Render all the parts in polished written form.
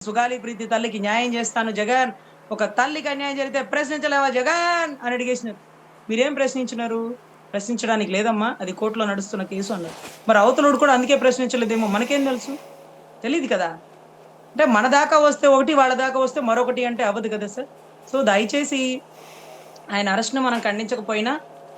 సుగాలి ప్రీతి తల్లికి న్యాయం చేస్తాను జగన్. ఒక తల్లికి అన్యాయం జరిగితే ప్రశ్నించలేవా జగన్ అని అడిగేసినారు. మీరేం ప్రశ్నించినారు? ప్రశ్నించడానికి లేదమ్మా, అది కోర్టులో నడుస్తున్న కేసు అన్నారు. మరి అవతలుడు కూడా అందుకే ప్రశ్నించలేదేమో, మనకేం తెలుసు? తెలియదు కదా. అంటే మన దాకా వస్తే ఒకటి, వాళ్ళ దాకా వస్తే మరొకటి అంటే అవ్వదు కదా సార్. సో దయచేసి ఆయన అరెస్ట్‌ను మనం ఖండించకపోయినా,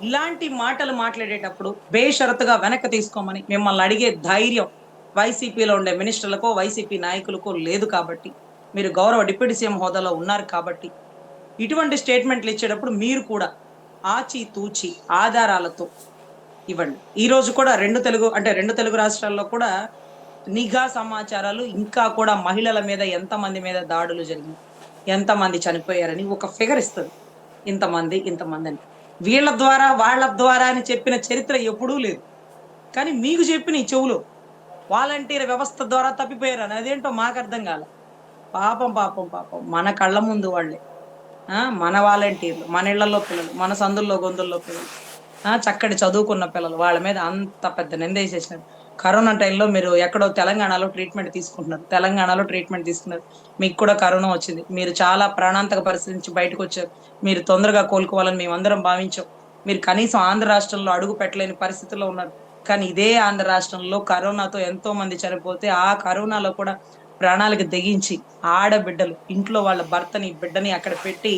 ఇలాంటి మాటలు మాట్లాడేటప్పుడు బేషరతుగా వెనక్కి తీసుకోమని మిమ్మల్ని అడిగే ధైర్యం వైసీపీలో ఉండే మినిస్టర్‌లకో, వైసీపీ నాయకులకో లేదు కాబట్టి, మీరు గౌరవ డిప్యూటీ సీఎం హోదాలో ఉన్నారు కాబట్టి, ఇటువంటి స్టేట్మెంట్‌లు ఇచ్చేటప్పుడు మీరు కూడా ఆచితూచి ఆధారాలతో ఇవ్వండి. ఈ రోజు కూడా 2 తెలుగు రాష్ట్రాల్లో కూడా నిఘా సమాచారాలు ఇంకా కూడా మహిళల మీద ఎంతమంది మీద దాడులు జరిగినాయి, ఎంతమంది చనిపోయారని ఒక ఫిగర్ ఇస్తది. ఇంతమంది, ఇంతమందని. వీళ్ళ ద్వారా, వాళ్ళ ద్వారా అని చెప్పిన చరిత్ర ఎప్పుడూ లేదు. కానీ మీకు చెప్పినియి చెవులో. వాలంటీర్ వ్యవస్థ ద్వారా తప్పిపోయారని. అదేంటో మాకర్థం కాల. పాపం, పాపం, పాపం. మన కళ్ళ ముందు వాళ్ళే. మన వాలంటీర్లు, మన ఇళ్లలో పిల్లలు, మన సందుల్లో, గొంతుల్లో పిల్లలు. చక్కటి చదువుకున్న పిల్లలు. వాళ్ళ మీద అంత పెద్ద నిందేసేసినారు. కరోనా టైంలో మీరు ఎక్కడో తెలంగాణలో ట్రీట్‌మెంట్ తీసుకుంటున్నారు. తెలంగాణలో ట్రీట్‌మెంట్ తీసుకున్నారు. మీకు కూడా కరోనా వచ్చింది. మీరు చాలా ప్రాణాంతక పరిస్థితి నుంచి బయటకొచ్చారు. మీరు తొందరగా కోలుకోవాలని మేమందరం భావించాం. మీరు కనీసం ఆంధ్ర రాష్ట్రంలో అడుగు పెట్టలేని పరిస్థితిలో ఉన్నారు. కానీ ఇదే ఆంధ్ర రాష్ట్రంలో కరోనాతో ఎంతో మంది చనిపోతే, ఆ కరోనాలో కూడా ప్రాణాలకు తెగించి ఆడబిడ్డలు ఇంట్లో వాళ్ళ భర్తని, బిడ్డని అక్కడ పెట్టి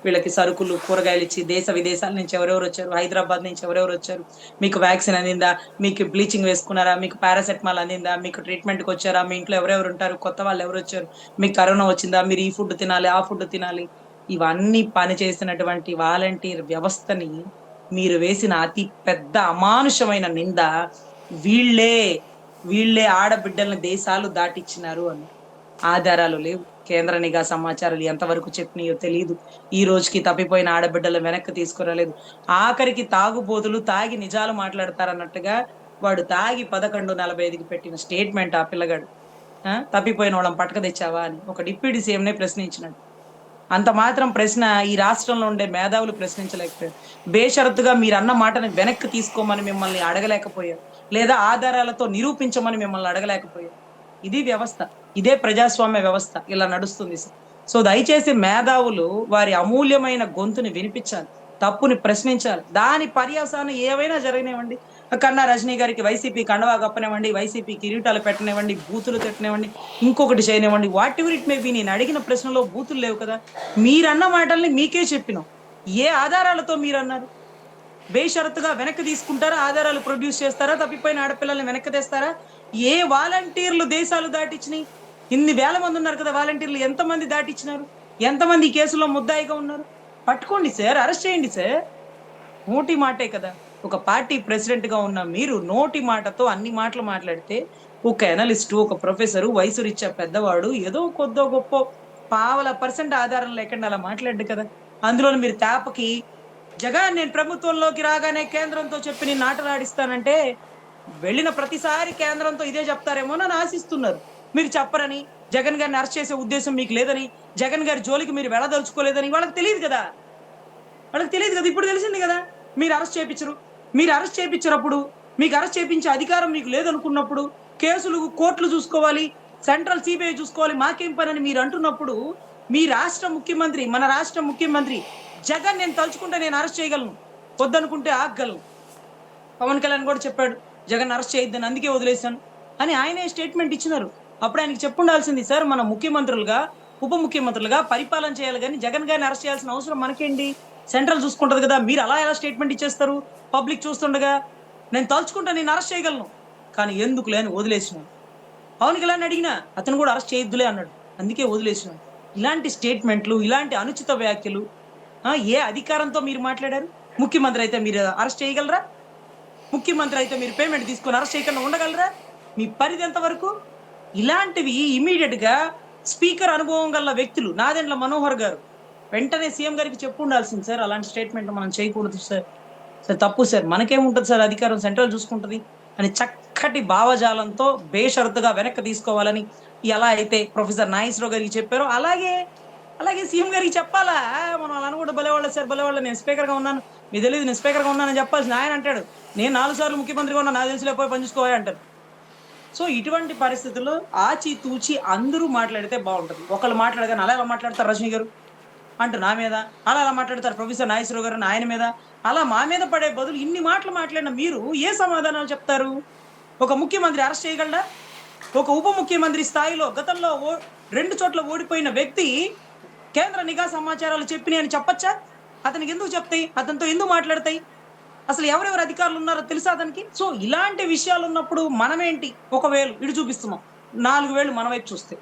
వీళ్ళకి సరుకులు, కూరగాయలిచ్చి దేశ విదేశాల నుంచి ఎవరెవరొచ్చారు, హైదరాబాద్ నుంచి ఎవరెవరొచ్చారు, మీకు వ్యాక్సిన్ అందిందా, మీకు బ్లీచింగ్ వేసుకున్నారా, మీకు పారాసెటమాల్ అందిందా, మీకు ట్రీట్‌మెంట్‌కొచ్చారా, మీ ఇంట్లో ఎవరెవరుంటారు, కొత్త వాళ్ళెవరొచ్చారు, మీకు కరోనా వచ్చిందా, మీరు ఈ ఫుడ్ తినాలి, ఆ ఫుడ్ తినాలి. ఇవన్నీ పని చేసినటువంటి వాలంటీర్ వ్యవస్థని మీరు వేసిన అతి పెద్ద అమానుషమైన నింద వీళ్ళే, వీళ్ళే ఆడబిడ్డల్ని దేశాలు దాటిచ్చినారు అని. ఆధారాలు లేవు. కేంద్ర నిఘా సమాచారాలు ఎంతవరకు చెప్పినయో తెలీదు. ఈ రోజుకి తప్పిపోయిన ఆడబిడ్డలు వెనక్కి తీసుకురాలేదు. ఆఖరికి తాగుబోతులు తాగి నిజాలు మాట్లాడతారన్నట్టుగా వాడు తాగి 11:45కి పెట్టిన స్టేట్‌మెంట్ ఆ పిల్లగాడు. తప్పిపోయినోళ్ళని పట్టక తెచ్చావా అని ఒక డిప్యూటీ సీఎంనే ప్రశ్నించినాడు. అంత మాత్రం ప్రశ్న ఈ రాష్ట్రంలో ఉండే మేధావులు ప్రశ్నించలేకపోయారు. బేషరతుగా మీరన్న మాటని వెనక్కి తీసుకోమని మిమ్మల్ని అడగలేకపోయారు. లేదా ఆధారాలతో నిరూపించమని మిమ్మల్ని అడగలేకపోయారు. ఇది వ్యవస్థ. ఇదే ప్రజాస్వామ్య వ్యవస్థ. ఇలా నడుస్తుంది సార్. సో దయచేసి మేధావులు వారి అమూల్యమైన గొంతుని వినిపించాలి. తప్పుని ప్రశ్నించాలి. దాని పర్యవసానం ఏవైనా జరగనివ్వండి. కన్నా రజనీ గారికి వైసీపీ కండువా కప్పనివ్వండి, వైసీపీ కిరీటాలు పెట్టనివ్వండి, బూతులు తిట్టనివ్వండి, ఇంకొకటి చేయనివ్వండి. What ever it may be. నేను అడిగిన ప్రశ్నలో బూతులు లేవు కదా. మీరన్న మాటల్ని మీకే చెప్పినాం. ఏ ఆధారాలతో మీరన్నారు? బేషరతుగా వెనక్కి తీసుకుంటారా? ఆధారాలు ప్రొడ్యూస్ చేస్తారా? తప్పిపోయిన ఆడపిల్లల్ని వెనక్కి తెస్తారా? ఏ వాలంటీర్లు దేశాలు దాటిచ్చినాయి? ఇన్ని వేల మంది ఉన్నారు కదా వాలంటీర్లు. ఎంతమంది దాటిచ్చినారు? ఎంతమంది ఈ కేసులో ముద్దాయిగా ఉన్నారు? పట్టుకోండి సార్. అరెస్ట్ చేయండి సార్. నోటి మాటే కదా. ఒక పార్టీ ప్రెసిడెంట్‌గా ఉన్న మీరు నోటి మాటతో అన్ని మాటలు మాట్లాడితే, ఒక అనలిస్టు, ఒక ప్రొఫెసరు, వయసు రీత్యా పెద్దవాడు ఏదో కొద్దో గొప్పో పావలా పర్సెంట్ ఆధారం లేకుండా అలా మాట్లాడడు కదా. అందులోను మీరు తేపకి జగన్ నేను ప్రభుత్వంలోకి రాగానే కేంద్రంతో చెప్పి నిన్ను ఆటలాడిస్తానంటే, వెళ్ళిన ప్రతిసారి కేంద్రంతో ఇదే చెప్తారేమోనని ఆశిస్తున్నారు. మీరు చెప్పరని, జగన్ గారిని అరెస్ట్ చేసే ఉద్దేశ్యం మీకు లేదని, జగన్ గారి జోలికి మీరు వెళ్ళదలుచుకోలేదని వాళ్ళకి తెలీదు కదా. వాళ్ళకి తెలీదు కదా. ఇప్పుడు తెలిసింది కదా. మీరు అరెస్ట్ చేపిచ్చరు. మీరు అరెస్ట్ చేపిచ్చనప్పుడు, మీకు అరెస్ట్ చేపించే అధికారం మీకు లేదనుకున్నప్పుడు, కేసులు కోర్టులు చూసుకోవాలి, సెంట్రల్ సీబీఐ చూసుకోవాలి, మాకేం పనని మీరు అంటున్నప్పుడు, మీ రాష్ట్ర ముఖ్యమంత్రి, మన రాష్ట్ర ముఖ్యమంత్రి జగన్ నేను తలుచుకుంటే నేను అరెస్ట్ చేయగలను. వద్దనుకుంటే ఆగగలను. పవన్ కళ్యాణ్ కూడా చెప్పాడు. జగన్ అరెస్ట్ చేయొద్దని అందుకే వదిలేసాను అని ఆయనే స్టేట్మెంట్ ఇచ్చినారు. అప్పుడు ఆయనకి చెప్పుండాల్సింది సార్ మన ముఖ్యమంత్రులుగా, ఉప ముఖ్యమంత్రులుగా పరిపాలన చేయాలి గాని జగన్ గారిని అరెస్ట్ చేయాల్సిన అవసరం మనకేంటి? సెంట్రల్ చూసుకుంటది కదా. మీరు అలా ఎలా స్టేట్మెంట్ ఇచ్చేస్తారు? పబ్లిక్ చూస్తుండగా. నేను తలుచుకుంటే నేను అరెస్ట్ చేయగలను. కానీ ఎందుకులే అని వదిలేసినాను. పవన్ కళ్యాణ్ అడిగినా అతను కూడా అరెస్ట్ చేయొద్దులే అన్నాడు. అందుకే వదిలేసినాను. ఇలాంటి స్టేట్మెంట్‌లు, ఇలాంటి అనుచిత వ్యాఖ్యలు ఏ అధికారంతో మీరు మాట్లాడారు? ముఖ్యమంత్రి అయితే మీరు అరెస్ట్ చేయగలరా? ముఖ్యమంత్రి అయితే మీరు పేమెంట్ తీసుకొని అరెస్ట్ చేయకుండా ఉండగలరా? మీ పరిధి ఎంత వరకు? ఇలాంటివి ఇమ్మీడియేట్‌గా స్పీకర్ అనుభవం గల వ్యక్తులు నాదెండ్ల మనోహర్ గారు వెంటనే సీఎం గారికి చెప్పుండాల్సింది సార్. అలాంటి స్టేట్మెంట్ మనం చేయకూడదు సార్. సార్ తప్పు సార్. మనకేముంటది సార్ అధికారం సెంట్రల్ చూసుకుంటది అని చక్కటి భావజాలంతో బేషరతుగా వెనక్కి తీసుకోవాలని ఎలా అయితే ప్రొఫెసర్ నాగేశ్వరరావు గారికి చెప్పారో అలాగే సీఎం గారికి చెప్పాలా? మనం అలా అనకూడదు. భలేవాళ్ళే సార్ భలేవాళ్ళే. నేను స్పీకర్‌గా ఉన్నాను. మీకు తెలీదు నేను స్పీకర్‌గా ఉన్నానని చెప్పాల్సింది ఆయన అంటాడు. నేను 4 సార్లు ముఖ్యమంత్రిగా ఉన్నా నాకు తెలుసులే పోయి పని చూసుకోవా అంటారు. సో ఇటువంటి పరిస్థితుల్లో ఆచితూచి అందరూ మాట్లాడితే బావుంటది. ఒకళ్ళు మాట్లాడగానే అలా ఎలా మాట్లాడతారు రజనీ గారు అంటూ నా మీద, అలా ఎలా మాట్లాడతారు ప్రొఫెసర్ నాగేశ్వరరావు గారు అని ఆయన మీద, అలా మా మీద పడే బదులు ఇన్ని మాటలు మాట్లాడిన మీరు ఏ సమాధానాలు చెప్తారు? ఒక ముఖ్యమంత్రి అరెస్ట్ చేయగలడా? ఒక ఉప ముఖ్యమంత్రి స్థాయిలో గతంలో 2 చోట్ల ఓడిపోయిన వ్యక్తి కేంద్ర నిఘా సమాచారాలు చెప్పినయని చెప్పచ్చా? అతనికెందుకు చెప్తాయి? అతనితో ఎందుకు మాట్లాడతాయి? అసలు ఎవరెవరు అధికారులున్నారో తెలుసా అతనికి? సో, ఇలాంటి విషయాలున్నప్పుడు మనమేంటి ఒక వేలు ఇటు చూపిస్తున్నాం. 4 వేళ్ళు మన వైపు చూస్తే.